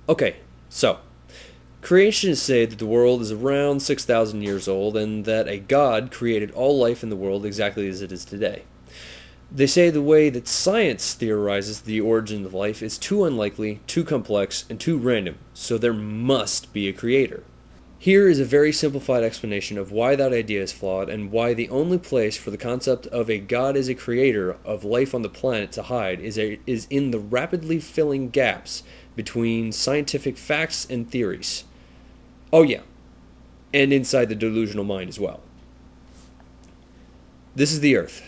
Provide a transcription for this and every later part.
Okay, so creationists say that the world is around 6,000 years old and that a god created all life in the world exactly as it is today. They say the way that science theorizes the origin of life is too unlikely, too complex, and too random, so there must be a creator. Here is a very simplified explanation of why that idea is flawed and why the only place for the concept of a god as a creator of life on the planet to hide is in the rapidly filling gaps between scientific facts and theories. Oh yeah, and inside the delusional mind as well. This is the Earth.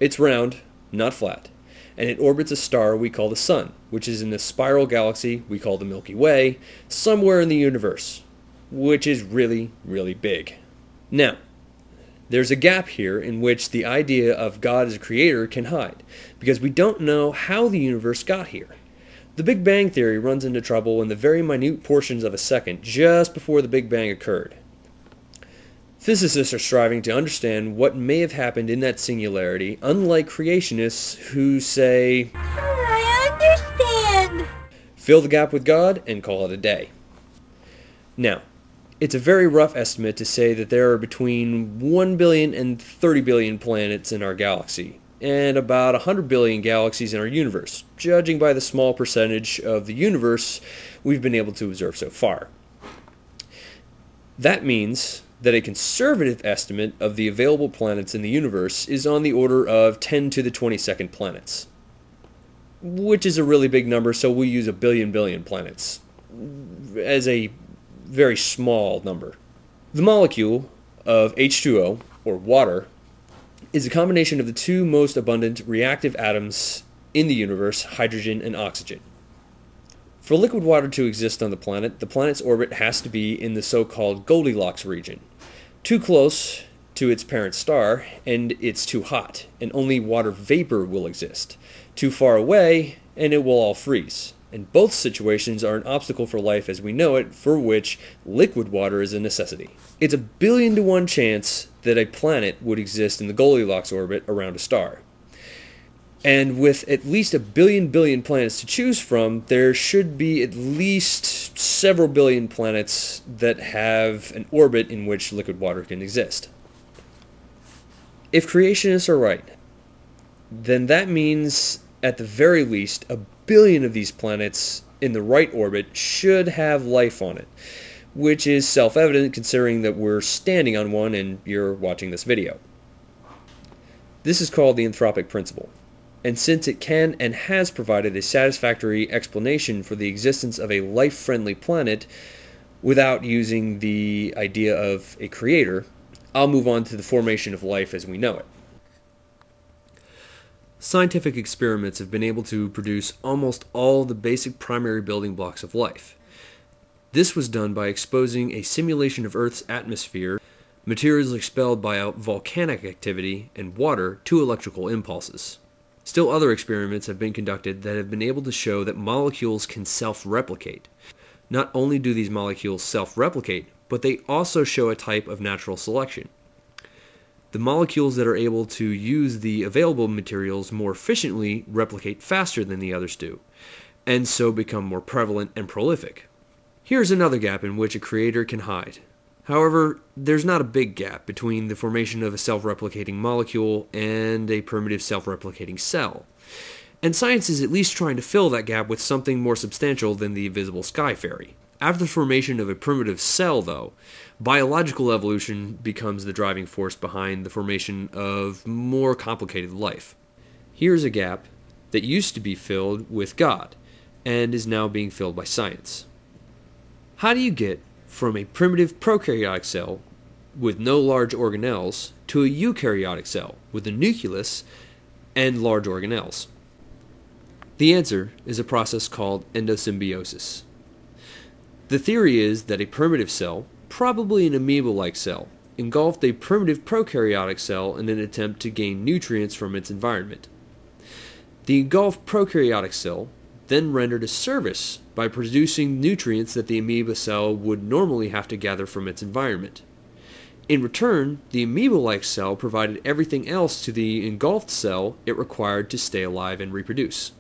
It's round, not flat, and it orbits a star we call the Sun, which is in a spiral galaxy we call the Milky Way, somewhere in the universe, which is really, really big. Now, there's a gap here in which the idea of God as a creator can hide, because we don't know how the universe got here. The Big Bang Theory runs into trouble in the very minute portions of a second just before the Big Bang occurred. Physicists are striving to understand what may have happened in that singularity, unlike creationists who say, "I understand." Fill the gap with God and call it a day. Now, it's a very rough estimate to say that there are between 1 billion and 30 billion planets in our galaxy, and about 100 billion galaxies in our universe, judging by the small percentage of the universe we've been able to observe so far. That means that a conservative estimate of the available planets in the universe is on the order of 10 to the 22nd planets, which is a really big number, so we'll use a billion planets as a very small number. The molecule of H2O, or water, is a combination of the two most abundant reactive atoms in the universe, hydrogen and oxygen. For liquid water to exist on the planet's orbit has to be in the so-called Goldilocks region. Too close to its parent star, and it's too hot, and only water vapor will exist. Too far away, and it will all freeze. And both situations are an obstacle for life as we know it, for which liquid water is a necessity. It's a 1,000,000,000 to 1 chance that a planet would exist in the Goldilocks orbit around a star. And with at least 1 billion planets to choose from, there should be at least several billion planets that have an orbit in which liquid water can exist. If creationists are right, then that means at the very least 1 billion of these planets in the right orbit should have life on it, which is self-evident considering that we're standing on one and you're watching this video. This is called the anthropic principle. And since it can and has provided a satisfactory explanation for the existence of a life-friendly planet without using the idea of a creator, I'll move on to the formation of life as we know it. Scientific experiments have been able to produce almost all the basic primary building blocks of life. This was done by exposing a simulation of Earth's atmosphere, materials expelled by volcanic activity, and water to electrical impulses. Still other experiments have been conducted that have been able to show that molecules can self-replicate. Not only do these molecules self-replicate, but they also show a type of natural selection. The molecules that are able to use the available materials more efficiently replicate faster than the others do, and so become more prevalent and prolific. Here's another gap in which a creator can hide. However, there's not a big gap between the formation of a self-replicating molecule and a primitive self-replicating cell. And science is at least trying to fill that gap with something more substantial than the invisible sky fairy. After the formation of a primitive cell, though, biological evolution becomes the driving force behind the formation of more complicated life. Here's a gap that used to be filled with God, and is now being filled by science. How do you get from a primitive prokaryotic cell with no large organelles to a eukaryotic cell with a nucleus and large organelles? The answer is a process called endosymbiosis. The theory is that a primitive cell, probably an amoeba-like cell, engulfed a primitive prokaryotic cell in an attempt to gain nutrients from its environment. The engulfed prokaryotic cell then rendered a service by producing nutrients that the amoeba cell would normally have to gather from its environment. In return, the amoeba-like cell provided everything else to the engulfed cell it required to stay alive and reproduce.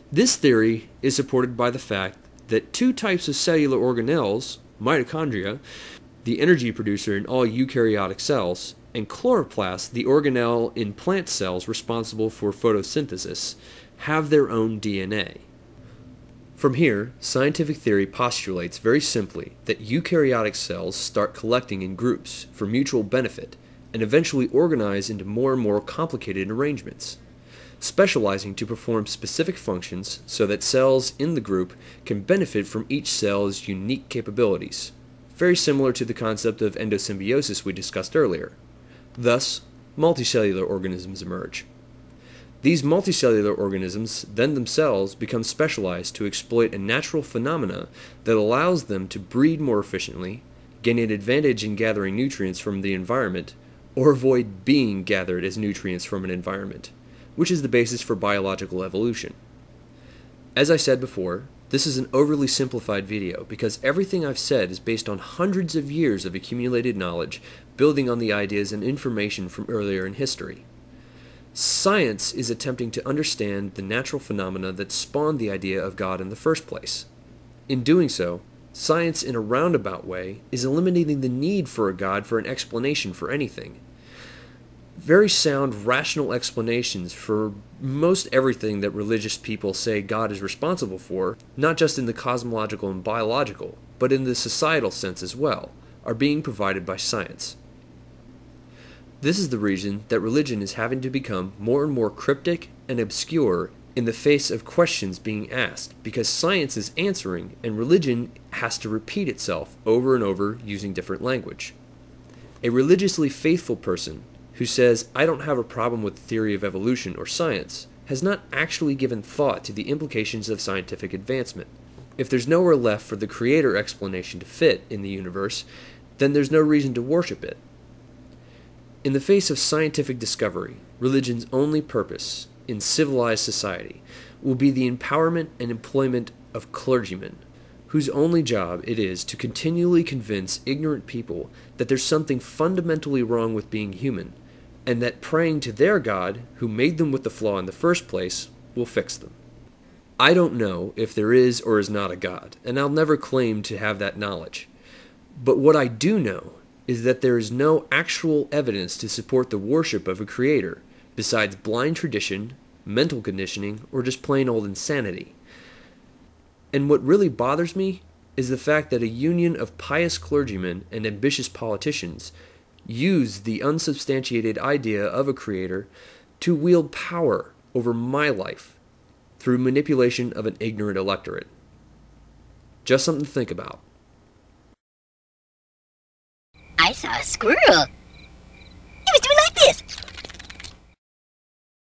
This theory is supported by the fact that two types of cellular organelles, mitochondria, the energy producer in all eukaryotic cells, and chloroplast, the organelle in plant cells responsible for photosynthesis, have their own DNA. From here, scientific theory postulates very simply that eukaryotic cells start collecting in groups for mutual benefit and eventually organize into more and more complicated arrangements, specializing to perform specific functions so that cells in the group can benefit from each cell's unique capabilities, very similar to the concept of endosymbiosis we discussed earlier. Thus, multicellular organisms emerge. These multicellular organisms then themselves become specialized to exploit a natural phenomena that allows them to breed more efficiently, gain an advantage in gathering nutrients from the environment, or avoid being gathered as nutrients from an environment, which is the basis for biological evolution. As I said before, this is an overly simplified video because everything I've said is based on hundreds of years of accumulated knowledge building on the ideas and information from earlier in history. Science is attempting to understand the natural phenomena that spawned the idea of God in the first place. In doing so, science in a roundabout way is eliminating the need for a God for an explanation for anything. Very sound, rational explanations for most everything that religious people say God is responsible for, not just in the cosmological and biological, but in the societal sense as well, are being provided by science. This is the reason that religion is having to become more and more cryptic and obscure in the face of questions being asked, because science is answering and religion has to repeat itself over and over using different language. A religiously faithful person who says, "I don't have a problem with the theory of evolution or science," has not actually given thought to the implications of scientific advancement. If there's nowhere left for the creator explanation to fit in the universe, then there's no reason to worship it. In the face of scientific discovery, religion's only purpose in civilized society will be the empowerment and employment of clergymen, whose only job it is to continually convince ignorant people that there's something fundamentally wrong with being human, and that praying to their God, who made them with the flaw in the first place, will fix them. I don't know if there is or is not a God, and I'll never claim to have that knowledge. But what I do know is that there is no actual evidence to support the worship of a creator, besides blind tradition, mental conditioning, or just plain old insanity. And what really bothers me is the fact that a union of pious clergymen and ambitious politicians use the unsubstantiated idea of a creator to wield power over my life through manipulation of an ignorant electorate. Just something to think about. I saw a squirrel. He was doing like this.